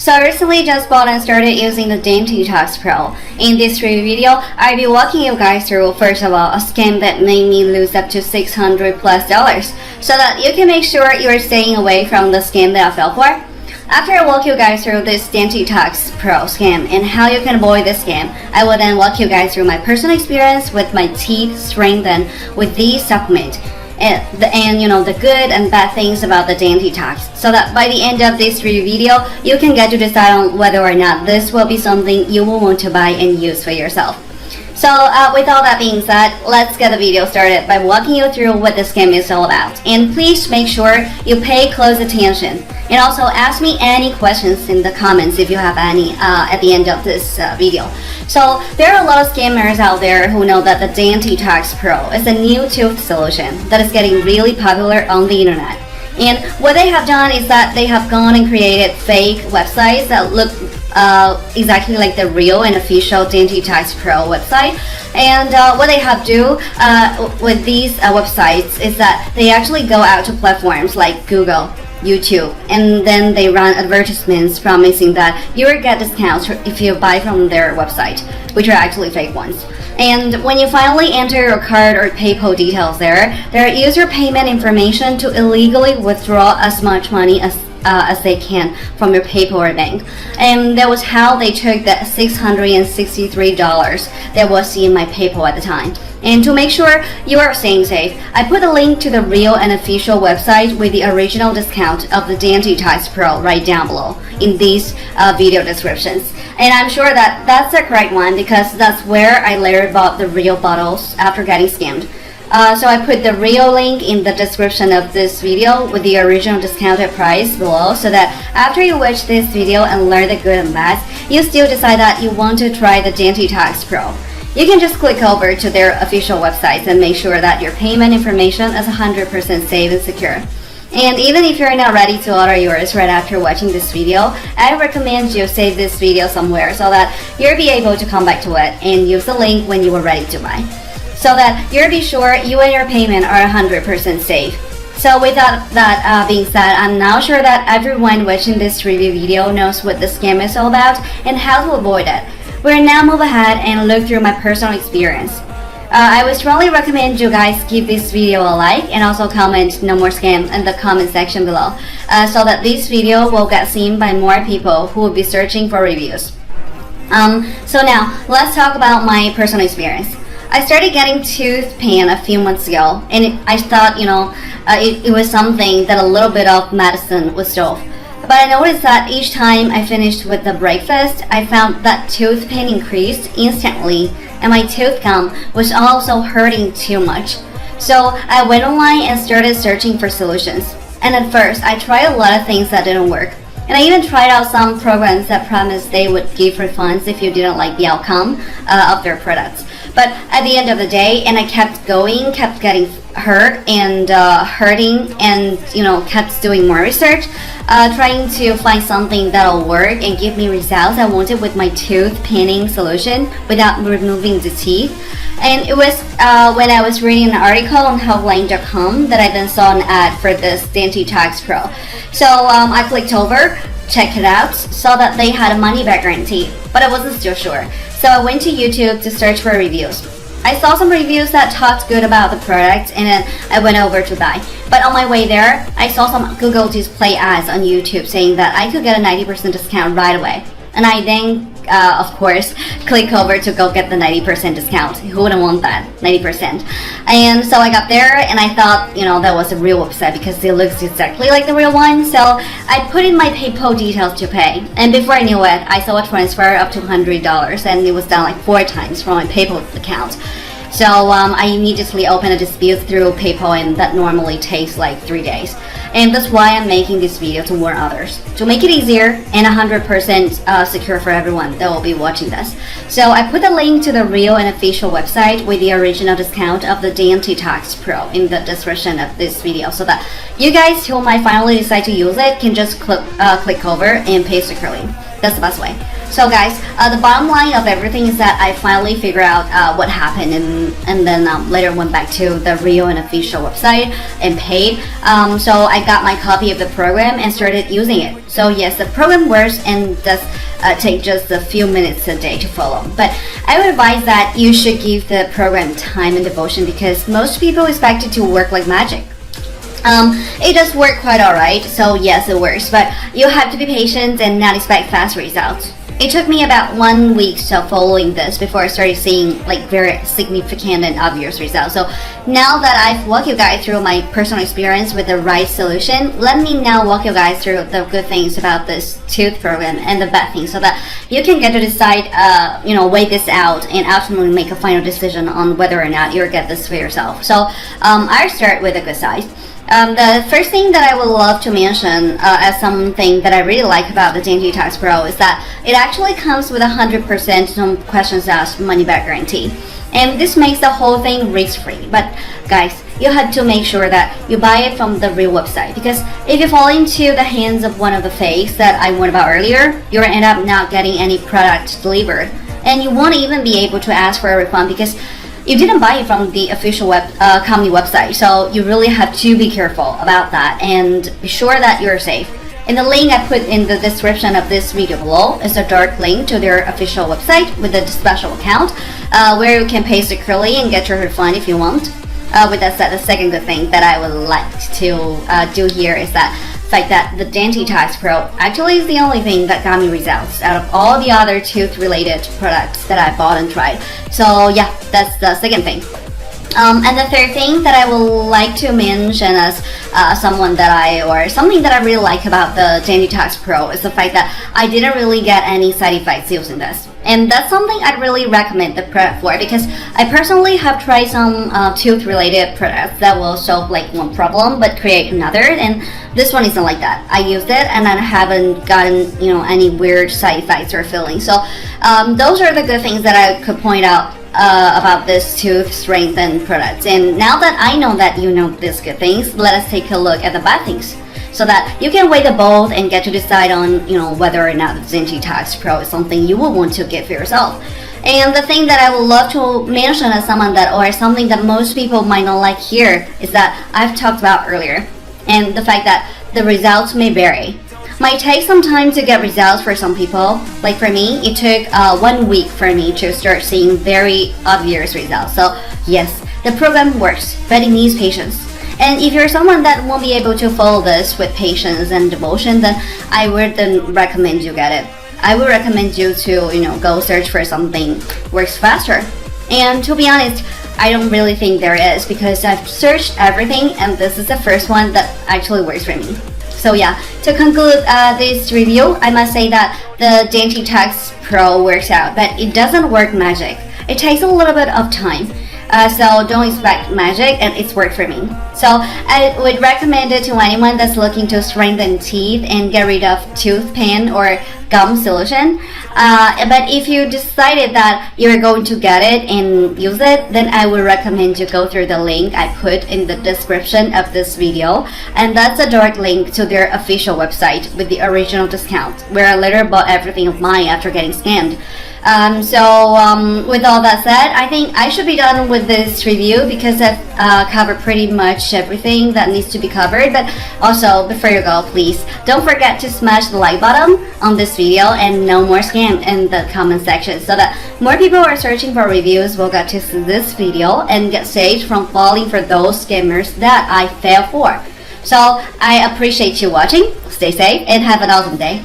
So I recently just bought and started using the Dentitox Pro. In this review video, I'll be walking you guys through, first of all, a scam that made me lose up to $600 plus, so that you can make sure you're staying away from the scam that I fell for. After I walk you guys through this Dentitox Pro scam and how you can avoid this scam, I will then walk you guys through my personal experience with my teeth strengthened with these supplements. And you know, the good and bad things about the Dentitox, so that by the end of this review video, you can get to decide on whether or not this will be something you will want to buy and use for yourself. So with all that being said, let's get the video started by walking you through what the scam is all about. And please make sure you pay close attention. And also ask me any questions in the comments if you have any at the end of this video. So there are a lot of scammers out there who know that the Dentitox Pro is a new tooth solution that is getting really popular on the internet. And what they have done is that they have gone and created fake websites that look exactly like the real and official Dentitox Pro website. And what they have do with these websites is that they actually go out to platforms like Google, YouTube, and then they run advertisements promising that you will get discounts if you buy from their website, which are actually fake ones. And when you finally enter your card or PayPal details there use your payment information to illegally withdraw as much money as they can from your PayPal or bank. And that was how they took that $663 that was in my PayPal at the time. And to make sure you are staying safe, I put a link to the real and official website with the original discount of the Dentitox Pro right down below in these video descriptions. And I'm sure that that's the correct one because that's where I later bought the real bottles after getting scammed. So I put the real link in the description of this video with the original discounted price below, so that after you watch this video and learn the good and bad, you still decide that you want to try the Dentitox Pro. You can just click over to their official websites and make sure that your payment information is 100% safe and secure. And even if you're not ready to order yours right after watching this video, I recommend you save this video somewhere so that you'll be able to come back to it and use the link when you are ready to buy, so that you'll be sure you and your payment are 100% safe. So with that being said, I'm now sure that everyone watching this review video knows what the scam is all about and how to avoid it. We'll now move ahead and look through my personal experience. I would strongly recommend you guys give this video a like and also comment "no more scam" in the comment section below, so that this video will get seen by more people who will be searching for reviews. So now let's talk about my personal experience. I started getting tooth pain a few months ago, and I thought, you know, it was something that a little bit of medicine would solve. But I noticed that each time I finished with the breakfast, I found that tooth pain increased instantly, and my tooth gum was also hurting too much. So I went online and started searching for solutions. And at first, I tried a lot of things that didn't work. And I even tried out some programs that promised they would give refunds if you didn't like the outcome of their products. But at the end of the day, and I kept going, kept getting hurt and hurting, and you know, kept doing more research, trying to find something that'll work and give me results I wanted with my tooth paining solution without removing the teeth. And it was when I was reading an article on Healthline.com that I then saw an ad for this Dentitox Pro. So I clicked over, checked it out, saw that they had a money back guarantee, but I wasn't still sure. So I went to YouTube to search for reviews. I saw some reviews that talked good about the product, and then I went over to buy. But on my way there, I saw some Google Display ads on YouTube saying that I could get a 90% discount right away. And I then, of course, click over to go get the 90% discount. Who wouldn't want that? 90%. And so I got there and I thought, you know, that was a real website because it looks exactly like the real one. So I put in my PayPal details to pay. And before I knew it, I saw a transfer up to $100, and it was done like 4 times from my PayPal account. So I immediately opened a dispute through PayPal, and that normally takes like 3 days. And that's why I'm making this video, to warn others, to make it easier and 100% secure for everyone that will be watching this. So I put the link to the real and official website with the original discount of the Dentitox Pro in the description of this video, so that you guys who might finally decide to use it can just click over and pay securely. That's the best way. So guys, the bottom line of everything is that I finally figured out what happened, and then later went back to the real and official website and paid. So I got my copy of the program and started using it. So yes, the program works and does take just a few minutes a day to follow. But I would advise that you should give the program time and devotion, because most people expect it to work like magic. It does work quite alright, so yes, it works, but you have to be patient and not expect fast results. It took me about 1 week of following this before I started seeing like very significant and obvious results. So now that I've walked you guys through my personal experience with the right solution, let me now walk you guys through the good things about this tooth program and the bad things, so that you can get to decide, weigh this out and ultimately make a final decision on whether or not you'll get this for yourself. So I'll start with the good side. The first thing that I would love to mention as something that I really like about the Dentitox Pro is that it actually comes with 100% no questions asked money back guarantee. And this makes the whole thing risk-free. But guys, you have to make sure that you buy it from the real website, because if you fall into the hands of one of the fakes that I warned about earlier, you'll end up not getting any product delivered. And you won't even be able to ask for a refund because you didn't buy it from the official company website. So you really have to be careful about that and be sure that you're safe. And the link I put in the description of this video below is a direct link to their official website with a special account where you can pay securely and get your refund if you want. With that said, the second good thing that I would like to do here is that fact that the Dentitox Pro actually is the only thing that got me results out of all the other tooth-related products that I bought and tried. So yeah, that's the second thing. And the third thing that I would like to mention as something that I really like about the Dentitox Pro is the fact that I didn't really get any side effects using this. And that's something I'd really recommend the product for, because I personally have tried some tooth-related products that will solve like one problem but create another, and this one isn't like that. I used it and I haven't gotten any weird side effects or feelings. So those are the good things that I could point out about this tooth strengthened products. And now that I know that you know these good things, let us take a look at the bad things, so that you can weigh the both and get to decide on whether or not the Dentitox Pro is something you will want to get for yourself. And the thing that I would love to mention as something that most people might not like here is that I've talked about earlier, and the fact that the results may vary. Might take some time to get results for some people. Like for me, it took 1 week for me to start seeing very obvious results. So yes, the program works, but it needs patience. And if you're someone that won't be able to follow this with patience and devotion, then I wouldn't recommend you get it. I would recommend you to go search for something works faster. And to be honest, I don't really think there is, because I've searched everything and this is the first one that actually works for me. So yeah, to conclude this review, I must say that the Dentitox Pro works out, but it doesn't work magic. It takes a little bit of time. So don't expect magic, and it's worked for me. So I would recommend it to anyone that's looking to strengthen teeth and get rid of tooth pain or gum solution. But if you decided that you're going to get it and use it, then I would recommend you go through the link I put in the description of this video, and that's a direct link to their official website with the original discount, where I later bought everything of mine after getting scammed. With all that said, I think I should be done with this review, because I've covered pretty much everything that needs to be covered. But also, before you go, please don't forget to smash the like button on this video and no more scam in the comment section, so that more people who are searching for reviews will get to see this video and get saved from falling for those scammers that I fell for. So I appreciate you watching. Stay safe and have an awesome day.